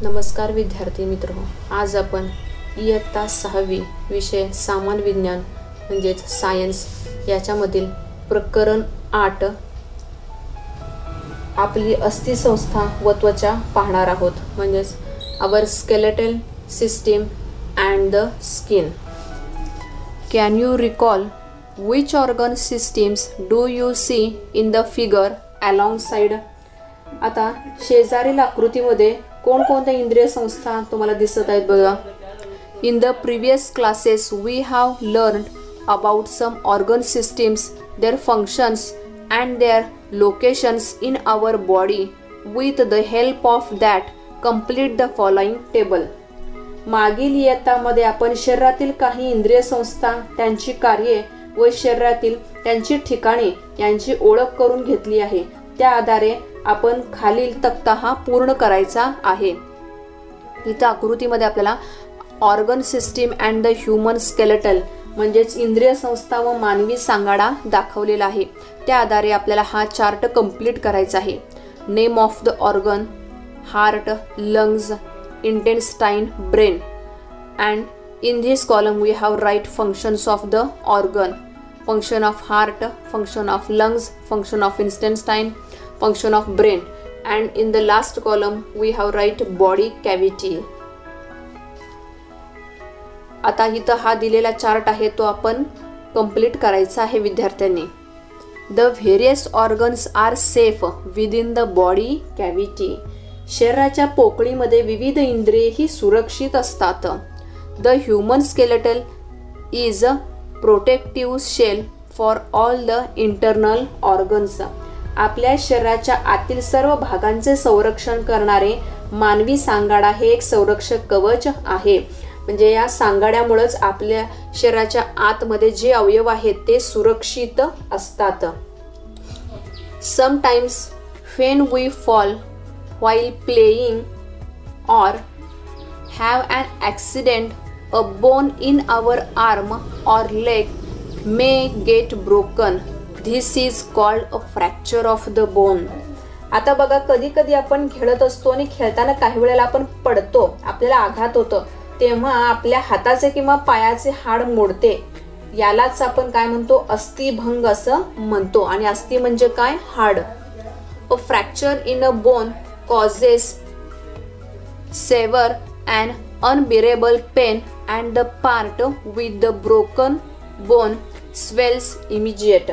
नमस्कार विद्यार्थी मित्र, आज आपण इयत्ता 6वी विषय सामान्य विज्ञान म्हणजेच सायन्स याच्यामधील प्रकरण 8 आपली अस्थिसंस्था व त्वचा पाहणार आहोत. म्हणजेच our skeletal system and the skin. Can you recall which organ systems do you see in the figure alongside? आता शेजारील आकृतीमध्ये कोणकोणत्या इंद्रिय संस्था तुम्हाला दिसत आहेत बघा. In the previous classes we have learned about some organ systems, their functions and their locations in our body. With the help of that, complete the following table. मागील इयत्तामध्ये आपण शरीरातील काही इंद्रिय संस्था, त्यांची कार्ये व शरीरातील त्यांची ठिकाणे यांची ओळख करून घेतली आहे. त्या आधारे आपण खालील तक्ता हा पूर्ण करायचा आहे. इथं आकृतीमध्ये आपल्याला organ system and the human skeletal म्हणजेच इंद्रिय संस्था व मानवी सांगाडा दाखवलेला आहे. त्या आधारे आपल्याला हा चार्ट कंप्लीट करायचा आहे. Name of the organ, heart, lungs, intestine, brain. And in this column we have write functions of the organ, function of heart, function of lungs, function of intestine, function of brain, and in the last column we have write body cavity. आता इथं हा दिलेला chart आहे तो आपण complete करायचा आहे विद्यार्थ्यांनी. The various organs are safe within the body cavity. शरीराच्या पोकळीमध्ये विविध इंद्रिये ही सुरक्षित असतात. The human skeletal is a protective shell for all the internal organs. आपल्या शरीराच्या आतील सर्व भागांचे संरक्षण करणारे मानवी सांगाडा हे एक संरक्षक कवच आहे. म्हणजे या सांगाड्यामुळेच आपल्या शरीराच्या आतमध्ये जे अवयव आहेत ते सुरक्षित असतात. Sometimes when we fall while playing or have an accident, a bone in our arm or leg may get broken. This is called a fracture of the bone. आता बघा, कधी कधी आपण खेळत असतो आणि खेळताना काही वेळेला आपण पडतो, आपल्याला आघात होतो, तेव्हा आपल्या हाताचे किंवा पायाचे हाड मोडते. यालाच आपण काय म्हणतो, अस्थिभंग असं म्हणतो. आणि अस्थि म्हणजे काय, हाड. A fracture in a bone causes severe and unbearable pain and the part with the broken bone swells immediate.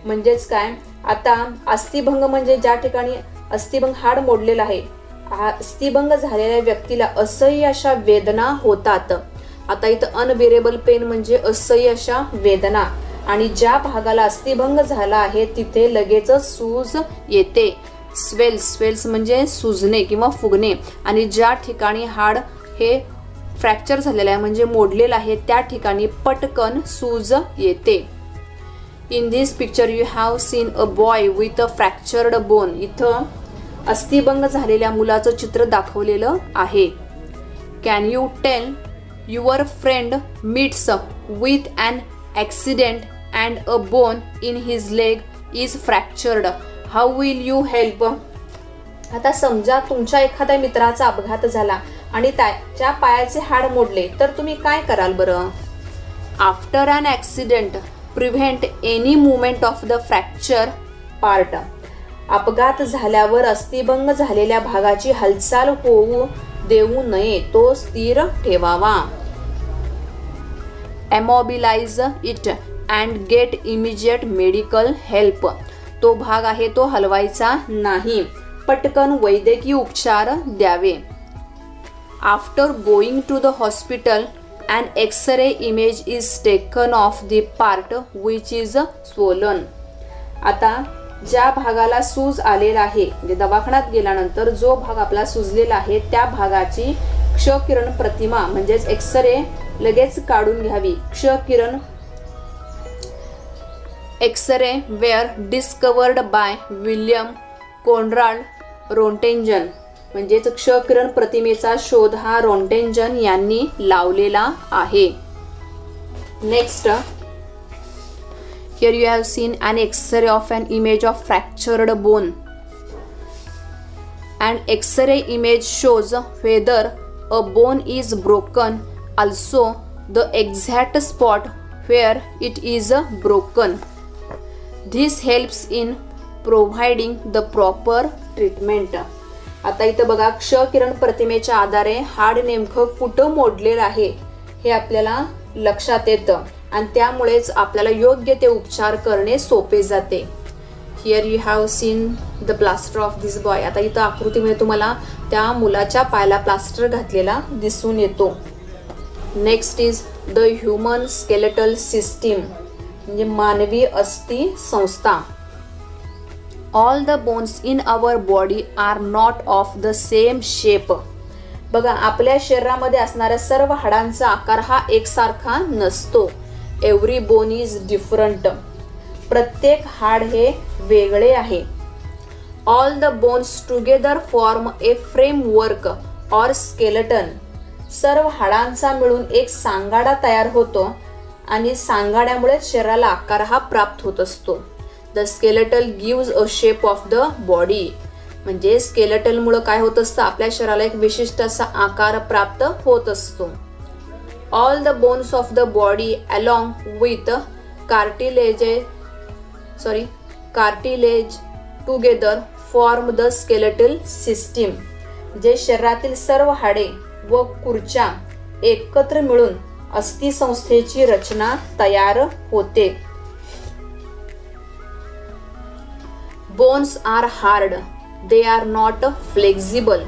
म्हणजेच काय, आता अस्थिभंग म्हणजे ज्या ठिकाणी अस्थिभंग हाड मोडलेला आहे, अस्थिभंग झालेल्या व्यक्तीला असह्य अशा वेदना होतात. आता इथं अनबिरेबल पेन म्हणजे असह्य अशा वेदना. आणि ज्या भागाला अस्थिभंग झाला आहे तिथे लगेचच सूज येते. स्वेल्स म्हणजे सुजणे किंवा फुगणे. आणि ज्या ठिकाणी हाड हे फ्रॅक्चर झालेला आहे म्हणजे मोडलेला आहे त्या ठिकाणी पटकन सूज येते. In this picture you have seen a boy with a fractured bone. इथं अस्थिभंग झालेल्या मुलाचं चित्र दाखवलेलं आहे. Can you tell your friend meets with an accident and a bone in his leg is fractured, how will you help? आता समजा तुमच्या एखाद्या मित्राचा अपघात झाला आणि त्याच्या पायाचे हाड मोडले तर तुम्ही काय कराल बरं? After an accident prevent any movement of the fracture part. अपघात झाल्यावर अस्थिभंग झालेल्या भागाची हालचाल होऊ देऊ नये, तो स्थिर ठेवावा. Immobilize it and get immediate medical help. तो भाग आहे तो हलवायचा नाही, पटकन वैद्यकीय उपचार द्यावे. After going to the hospital, an X-ray image is taken of the part which is swollen. आता ज्या भागाला सूज आलेला आहे म्हणजे दवाखान्यात गेल्यानंतर जो भाग आपला सुजलेला आहे त्या भागाची क्षकिरण प्रतिमा म्हणजेच एक्सरे लगेच काढून घ्यावी. क्षकिरण x-ray were discovered by William Konrad Roentgen. म्हणजेच क्षकिरण प्रतिमेचा शोध हा रोंटेंजन यांनी लावलेला आहे. Next, here you have seen an x-ray of an image of fractured bone. and X-ray image shows whether a bone is broken, also the exact spot where it is broken. This helps in providing the proper treatment. आता इथं बघा क्ष किरण प्रतिमेच्या आधारे हाड नेमकं कुठं मोडलेलं आहे हे आपल्याला लक्षात येतं आणि त्यामुळेच आपल्याला योग्य ते उपचार करणे सोपे जाते. Here you have seen the plaster of this boy. आता इथं आकृतीमध्ये तुम्हाला त्या मुलाच्या पायाला प्लास्टर घातलेला दिसून येतो. Next is the human skeletal system म्हणजे मानवी अस्थि संस्था. All the bones in our body are not of the same shape. बघा आपल्या शरीरामध्ये असणाऱ्या सर्व हाडांचा आकार हा एकसारखा नसतो. Every bone is different. प्रत्येक हाड हे वेगळे आहे. All the bones together form A framework or skeleton. सर्व हाडांचा मिळून एक सांगाडा तयार होतो आणि सांगाड्यामुळे शरीराला आकार हा प्राप्त होत असतो. The skeletal gives a shape of the body. म्हणजे स्केलेटलमुळे काय होत असतं आपल्या शरीराला एक विशिष्ट असा आकार प्राप्त होत असतो. All the bones of the body along with cartilage together form the skeletal system. जे शरीरातील सर्व हाडे व कुर्च्या एकत्र मिळून अस्थिसंस्थेची रचना तयार होते. Bones are hard, they are not flexible.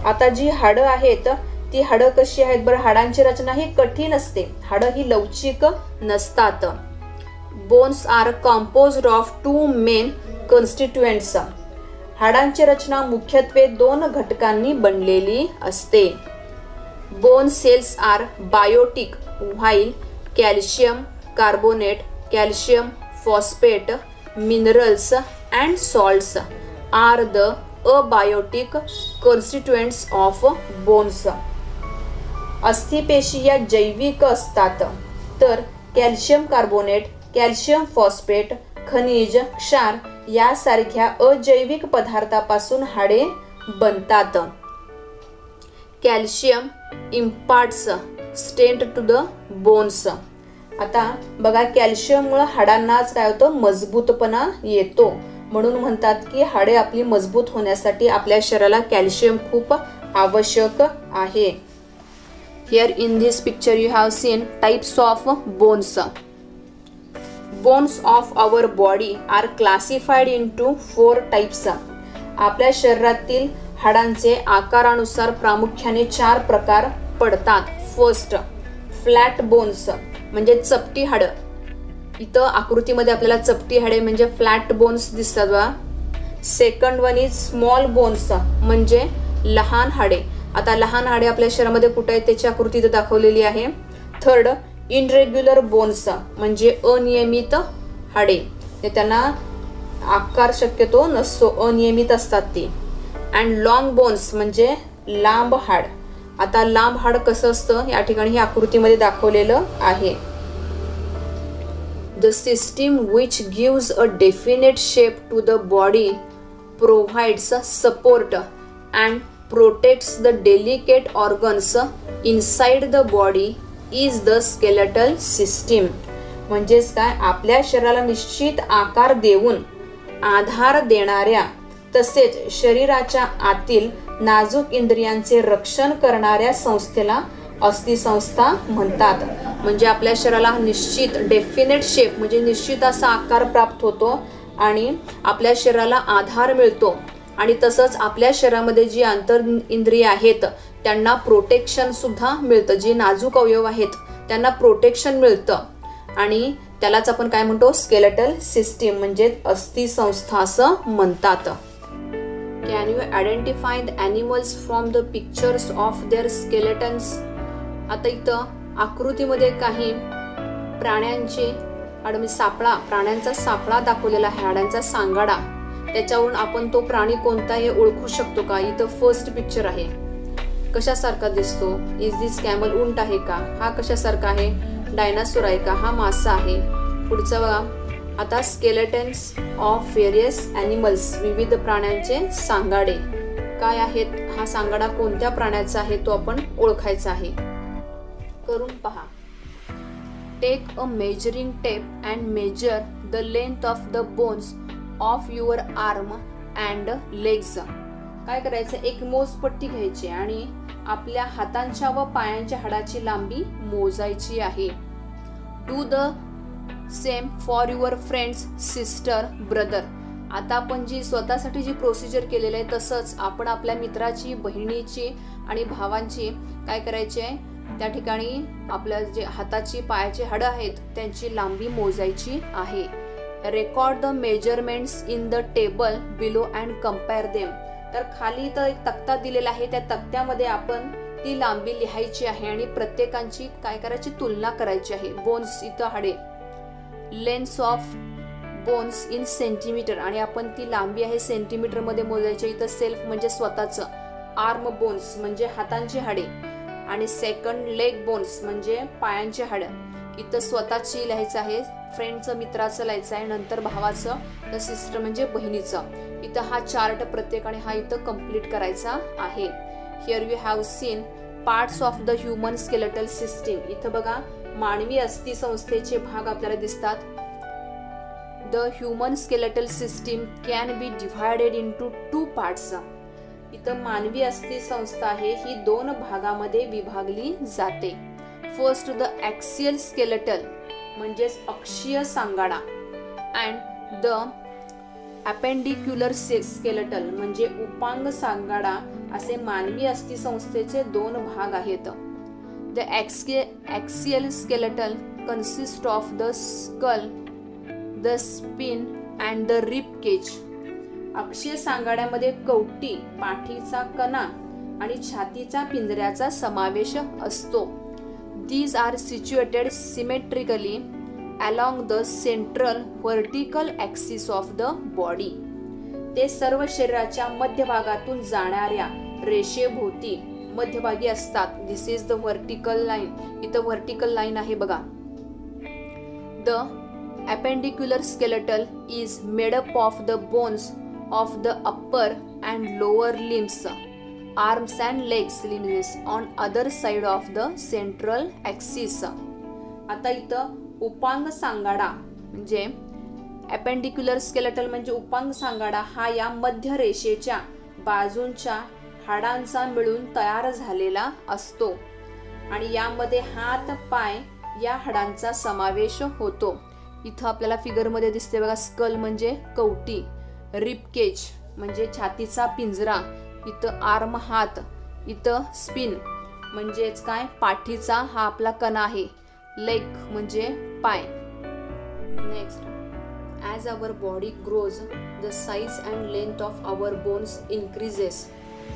आता जी हाडं आहेत ती हाडं कशी आहेत बरं, हाडांची रचना ही कठीण असते, हाडं ही लवचिक नसतात. Bones are composed of 2 main constituents. हाडांची रचना मुख्यत्वे 2 घटकांनी बनलेली असते. Bone cells are biotic while calcium carbonate, calcium phosphate, minerals and salts are the abiotic constituents of bones. अस्थिपेशी या जैविक असतात तर कॅल्शियम कार्बोनेट, कॅल्शियम फॉस्फेट, खनिज, क्षार यासारख्या अजैविक पदार्थापासून हाडे बनतात. Calcium imparts strength to the bones. आता बघा कॅल्शियममुळे हाडांनाच काय होतं मजबूतपणा येतो. म्हणून म्हणतात की हाडे आपली मजबूत होण्यासाठी आपल्या शरीराला कॅल्शियम खूप आवश्यक आहे. Here in this picture you have seen types of bones. Bones of our body are classified into 4 types. आपल्या शरीरातील हाडांचे आकारानुसार प्रामुख्याने 4 प्रकार पडतात. फर्स्ट फ्लॅट बोन्स म्हणजे चपटी हाडं. इथं आकृतीमध्ये आपल्याला चपटी हाडे म्हणजे फ्लॅट बोन्स दिसतात बघा. Second one is small bones म्हणजे लहान हाडे. आता लहान हाडे आपल्या शरीरामध्ये कुठे आहेत त्याची आकृती इथं दाखवलेली आहे. थर्ड इनरेग्युलर बोन्स म्हणजे अनियमित हाडे, त्यांना आकार शक्यतो नसतो, अनियमित असतात ती. अँड लॉंग बोन्स म्हणजे लांब हाड. आता लांब हाड कसं असतं या ठिकाणी ही आकृतीमध्ये दाखवलेलं आहे. The system which gives a definite shape to the body provides support and protects the delicate organs inside the body is the skeletal system. म्हणजेच काय आपल्या शरीराला निश्चित आकार देऊन आधार देणाऱ्या तसेच शरीराच्या आतील नाजूक इंद्रियांचे रक्षण करणाऱ्या संस्थेला अस्थिसंस्था म्हणतात. म्हणजे आपल्या शरीराला निश्चित डेफिनेट शेप म्हणजे निश्चित असा आकार प्राप्त होतो आणि आपल्या शरीराला आधार मिळतो आणि तसंच आपल्या शरीरामध्ये जी आंतर इंद्रिय आहेत त्यांना प्रोटेक्शन सुद्धा मिळतं. जे नाजूक अवयव आहेत त्यांना प्रोटेक्शन मिळतं आणि त्यालाच आपण काय म्हणतो स्केलेटल सिस्टीम म्हणजे अस्थिसंस्था असं म्हणतात. Can you identify the animals from the pictures of their skeletons. आता इथं आकृतीमध्ये काही प्राण्यांचे सापळा, प्राण्यांचा सापळा दाखवलेला आहे, हाडांचा सांगाडा. त्याच्यावरून आपण तो प्राणी कोणता हे ओळखू शकतो का. इथं फर्स्ट पिक्चर आहे, कशासारखा दिसतो. इज दिस कॅमल, उंट आहे का, हा कशासारखा आहे, डायनासोर आहे का, हा मासा आहे. पुढचं बघा आता स्केलेटन्स ऑफ व्हेरियस ॲनिमल्स, विविध प्राण्यांचे सांगाडे. काय आहेत, हा सांगाडा कोणत्या प्राण्याचा आहे तो आपण ओळखायचा आहे. करून पहा. Take a measuring tape and measure the length of the bones of your arm and legs. काय करायचं, एक मोजपट्टी घ्यायची आणि आपल्या हातांच्या व पायांच्या हाडाची लांबी मोजायची आहे. Do the same for your friends, sister, brother. आता आपण जी स्वतःसाठी जी प्रोसिजर केलेली आहे तसंच आपण आपल्या मित्राची, बहिणीची आणि भावांची काय करायची आहे, त्या ठिकाणी आपल्या जे हाताची, पायाची हाडं आहेत त्यांची लांबी मोजायची आहे. Record the measurements in the table below and compare them. तर खाली तर एक तक्ता दिलेला आहे, त्या तक्त्यामध्ये आपण ती लांबी लिहायची आहे आणि प्रत्येकांची काय करायची, तुलना करायची आहे. बोन्स इथं हाडे, length of bones in centimetre आणि आपण ती लांबी आहे सेंटीमीटर मध्ये मोजायची. इथं सेल्फ म्हणजे स्वतःचं, आर्म बोन्स म्हणजे हातांची हाडे आणि सेकंड लेग बोन्स म्हणजे पायांची हाडं. इथं स्वतःची लिहायचं आहे, फ्रेंडचं, मित्राचं लिहायचं आहे, नंतर भावाचं, तर सिस्टर म्हणजे बहिणीचं. इथं हा चार्ट प्रत्येकाने हा इथं कम्प्लीट करायचा आहे. Here you have scene parts of the human skeletal system. इथं बघा मानवी अस्थि संस्थेचे भाग आपल्याला दिसतात. The human skeletal system can be divided into 2 parts. इथं मानवी अस्थि संस्था आहे ही 2 भागामध्ये विभागली जाते. फर्स्ट द ॲक्सियल स्केलेटल म्हणजेच अक्षीय सांगाडा अँड द अपेंडिक्युलर स्केलेटल म्हणजे उपांग सांगाडा. असे मानवी अस्थि संस्थेचे 2 भाग आहेत. The axial skeletal consist of the skull, the spine and the rib cage. अक्षीय सांगाड्यामध्ये कवटी, पाठीचा कणा आणि छातीचा पिंजऱ्याचा समावेश असतो. These are situated symmetrically along the central vertical axis of the body. ते सर्व शरीराच्या मध्यभागातून जाणाऱ्या रेषेभोवती मध्यभागी असतात. दिस इज द व्हर्टिकल लाईन. इथं व्हर्टिकल लाईन आहे बघा. The appendicular skeletal is made up of the bones of the upper and lower limbs, arms and legs limbs on other side of the central axis. आता इथं उपांग सांगाडा म्हणजे अपेंडिक्युलर skeletal म्हणजे उपांग सांगाडा हा या मध्य रेषेच्या बाजूंच्या हाडांचा मिळून तयार झालेला असतो आणि यामध्ये हात, पाय या हाडांचा समावेश होतो. इथं आपल्याला फिगर मध्ये दिसते बघा, स्कल म्हणजे कवटी, रिब केज म्हणजे छातीचा पिंजरा, इथं आर्म हात, इथं स्पिन म्हणजेच काय पाठीचा हा आपला कणा आहे, लेग म्हणजे पाय. Next, as our body grows the size and length of our bones increases.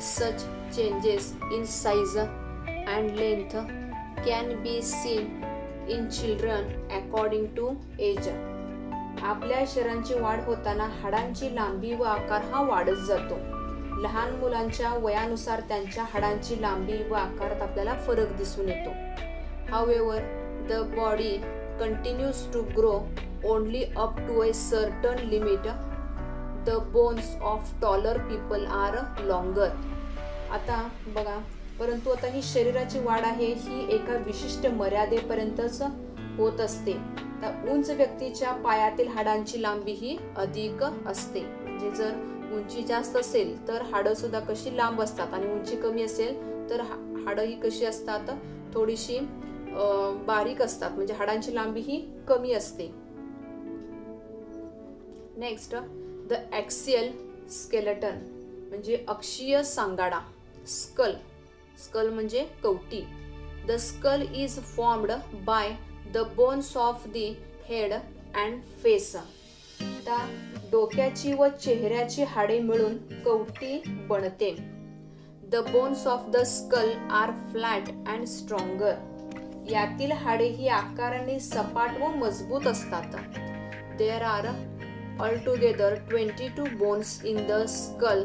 Such changes in size and length can be seen in children according to age. आपल्या शरीराची वाढ होताना हाडांची लांबी व आकार हा वाढत जातो. लहान मुलांच्या वयानुसार त्यांच्या हाडांची लांबी व आकारात आपल्याला फरक दिसून येतो. However the body continues to grow only up to a certain limit. The bones of taller people are longer. आता बघा, परंतु आता ही शरीराची वाढ आहे ही एका विशिष्ट मर्यादेपर्यंतच होत असते. तर उंच व्यक्तीच्या पायातील हाडांची लांबी ही अधिक असते. म्हणजे जर उंची जास्त असेल तर हाडं सुद्धा कशी लांब असतात आणि उंची कमी असेल तर हाडं ही कशी असतात, थोडीशी बारीक असतात. म्हणजे हाडांची लांबी ही कमी असते. नेक्स्ट, द ॲक्सियल स्केलेटन म्हणजे अक्षीय सांगाडा. स्कल, स्कल म्हणजे कवटी. The skull is formed by the bones of the head and face. आता डोक्याची व चेहऱ्याची हाडे मिळून कवटी बनते. The bones of the skull are flat and stronger. यातील हाडे ही आकाराने सपाट व मजबूत असतात. There are altogether 22 bones in the skull,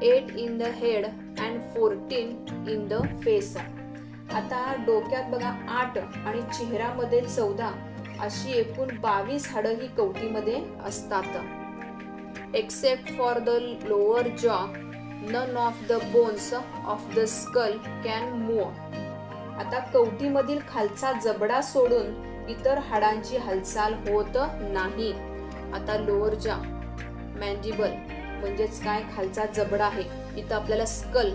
8 in the head and 14 in the face. आता डोक्यात बघा 8 आणि चेहऱ्यामध्ये 14 अशी एकूण 22 हाडं ही कवटीमध्ये असतात. Except for the lower jaw none of the bones of the skull can move. आता कवटीमधील खालचा जबडा सोडून इतर हाडांची हालचाल होत नाही. आता लोअर जा मॅन्डिबल म्हणजेच काय, खालचा जबडा आहे. इथं आपल्याला स्कल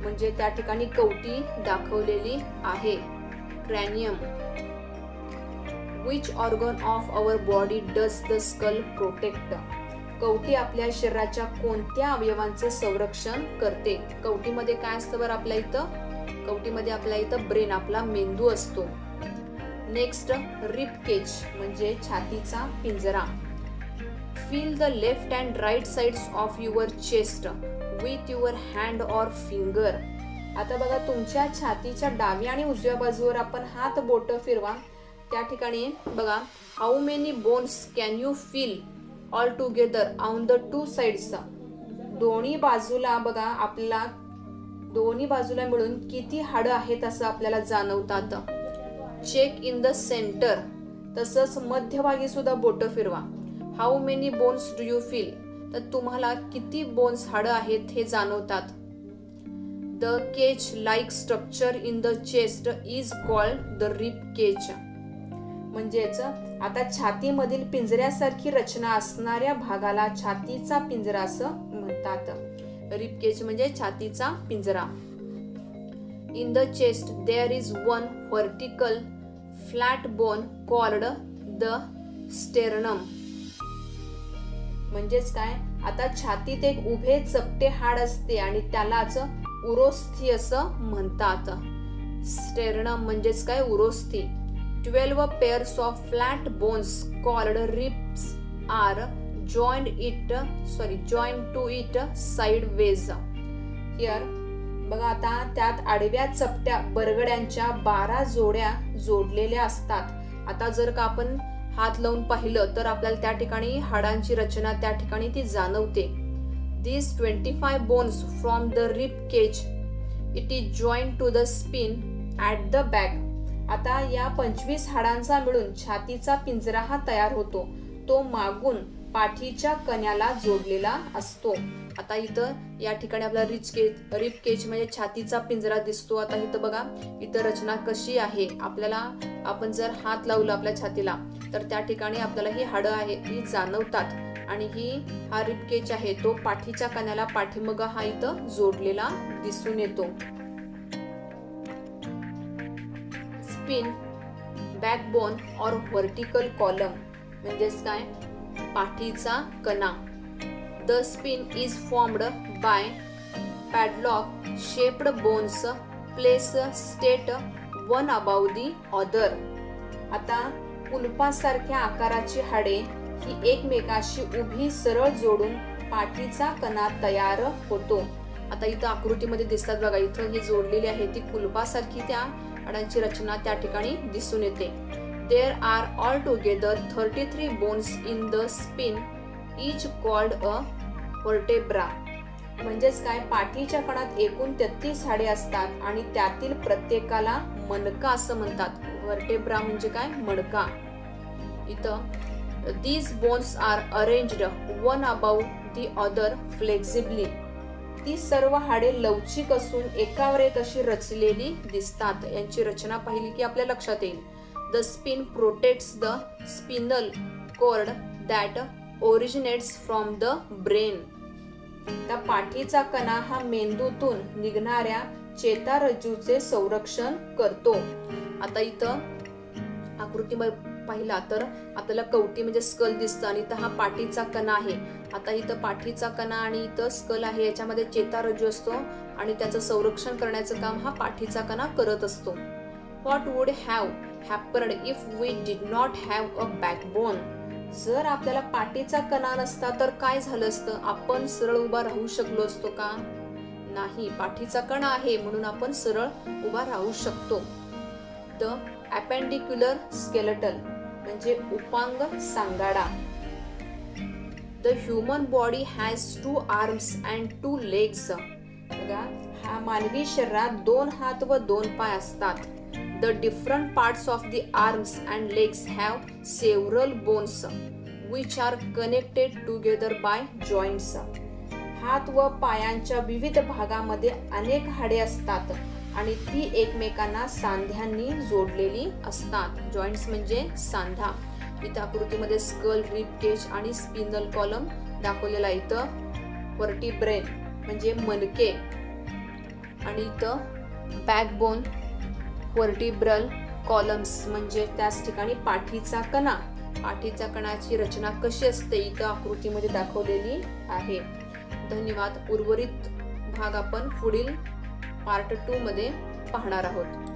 म्हणजे त्या ठिकाणी कवटी दाखवलेली आहे. Cranium. Which organ of our body does the skull protect. कवटी आपल्या शरीराच्या कोणत्या अवयवांचे संरक्षण करते. कवटीमध्ये काय असतं बरं आपल्या इथं, कवटीमध्ये आपल्या इथं ब्रेन आपला मेंदू असतो. नेक्स्ट रिब केज म्हणजे छातीचा पिंजरा. Feel the left and right sides of your chest with your hand or finger. आता बघा तुमच्या छातीच्या डाव्या आणि उजव्या बाजूवर आपण हात बोट फिरवा. त्या ठिकाणी बघा how many bones can you feel all together on the two sides. दोन्ही बाजूला बघा आपल्याला दोन्ही बाजूला मिळून किती हाडं आहेत असं आपल्याला जाणवतात. Check in the centre. तसंच मध्यभागी सुद्धा बोट फिरवा. How many bones do you feel. तर तुम्हाला किती बोन्स हाडं आहेत हे जाणवतात. The cage like structure in the chest is called the rib cage. म्हणजेच आता छातीमधील पिंजऱ्यासारखी रचना असणाऱ्या भागाला छातीचा पिंजरा असं म्हणतात. रिब केज म्हणजे छातीचा पिंजरा. In the chest there is one vertical flat bone called the sternum. म्हणजेच काय, आता छातीत एक उभे चपटे हाड असते आणि त्यालाच उरोस्थी असं म्हणतात. स्टेरनम म्हणजेच काय, उरोस्थी. 12 pairs of flat bones called ribs are joined to it sideways. Here बघा आता त्यात आडव्या चपट्या बरगड्यांच्या 12 जोड्या जोडलेल्या असतात. आता जर का आपण हात लावून पाहिलं तर आपल्याला त्या ठिकाणी हाडांची रचना त्या ठिकाणी ती जाणवते. These 25 bones from the rib cage it is joined to the spine at the back. आता या 25 हाडांचा मिळून छातीचा पिंजरा हा तयार होतो. तो मागून पाठीच्या कण्याला जोडलेला असतो. आता इथं या ठिकाणी आपला रिब केज म्हणजे छातीचा पिंजरा दिसतो. आता इथं बघा इथं रचना कशी आहे. आपल्याला आपण जर हात लावला आपल्या छातीला तर त्या ठिकाणी आपल्याला ही हाडं आहे ही जाणवतात. आणि हा रिब केज आहे तो पाठीच्या कण्याला पाठीमाग हा इथं जोडलेला दिसून येतो. स्पिन, बॅकबोन और व्हर्टिकल कॉलम म्हणजेच काय, पाठीचा कणा. The spine is formed by padlock shaped bones place state one above the other. आता कुलपासारख्या आकाराची हाडे ही एकमेकाशी उभी सरळ जोडून पाठीचा कणा तयार होतो. आता इथं आकृतीमध्ये दिसतात बघा, इथं ही जोडलेली आहे ती कुलपासारखी त्या हाडांची रचना त्या ठिकाणी दिसून येते. There are altogether 33 bones in the spine, each called a vertebra. म्हणजेच काय, पाठीच्या कणात एकूण 33 हाडे असतात आणि त्यातील प्रत्येकाला मणका असं म्हणतात. व्हर्टेब्रा म्हणजे काय, मणका. इथं these bones are arranged one above the other flexibly. ती सर्व हाडे लवचिक असून एकावर एक अशी रचलेली दिसतात. यांची रचना पाहिली की आपल्या लक्षात येईल. The spine protects the spinal cord that originates from the brain. त्या पाठीचा कणा हा मेंदूतून निघणाऱ्या चेतारज्जूचे संरक्षण करतो. आता इथं आकृतीमध्ये पाहिला तर आपल्याला कवटी म्हणजे स्कल दिसतं आणि इथं हा पाठीचा कणा आहे. आता इथं पाठीचा कणा आणि इथं स्कल आहे, याच्यामध्ये चेतारज्जू असतो आणि त्याचं संरक्षण करण्याचं काम हा पाठीचा कणा करत असतो. What would have happened if we did not have a backbone? जर आपल्याला पाठीचा कणा नसता तर काय झालं असतं? आपण सरळ उभा राहू शकलो असतो का? नाही, पाठीचा कणा आहे म्हणून आपण सरळ उभा राहू शकतो. द अपेंडिक्युलर स्केलेटल म्हणजे उपांग सांगाडा. The human body has 2 arms and 2 legs. बघा, हा मानवी शरीरात 2 हात व 2 पाय असतात. The different parts of the arms and legs have several bones which are connected together by joints. हात व पायांच्या विविध भागामध्ये अनेक हाडे असतात आणि ती एकमेकांना सांध्यांनी जोडलेली असतात. जॉईंट्स म्हणजे सांधा. इथं आकृतीमध्ये स्कल, रिब केज आणि स्पिनल कॉलम दाखवलेला आहे. इथं व्हर्टिब्रेन म्हणजे मणके आणि इथं बॅकबोन, व्हर्टिब्रल कॉलम्स म्हणजे त्याच ठिकाणी पाठीचा कणा. पाठीच्या कणाची रचना कशी असते इथं आकृतीमध्ये दाखवलेली आहे. धन्यवाद. उर्वरित भाग आपण पुढील पार्ट 2 मध्ये पाहणार आहोत.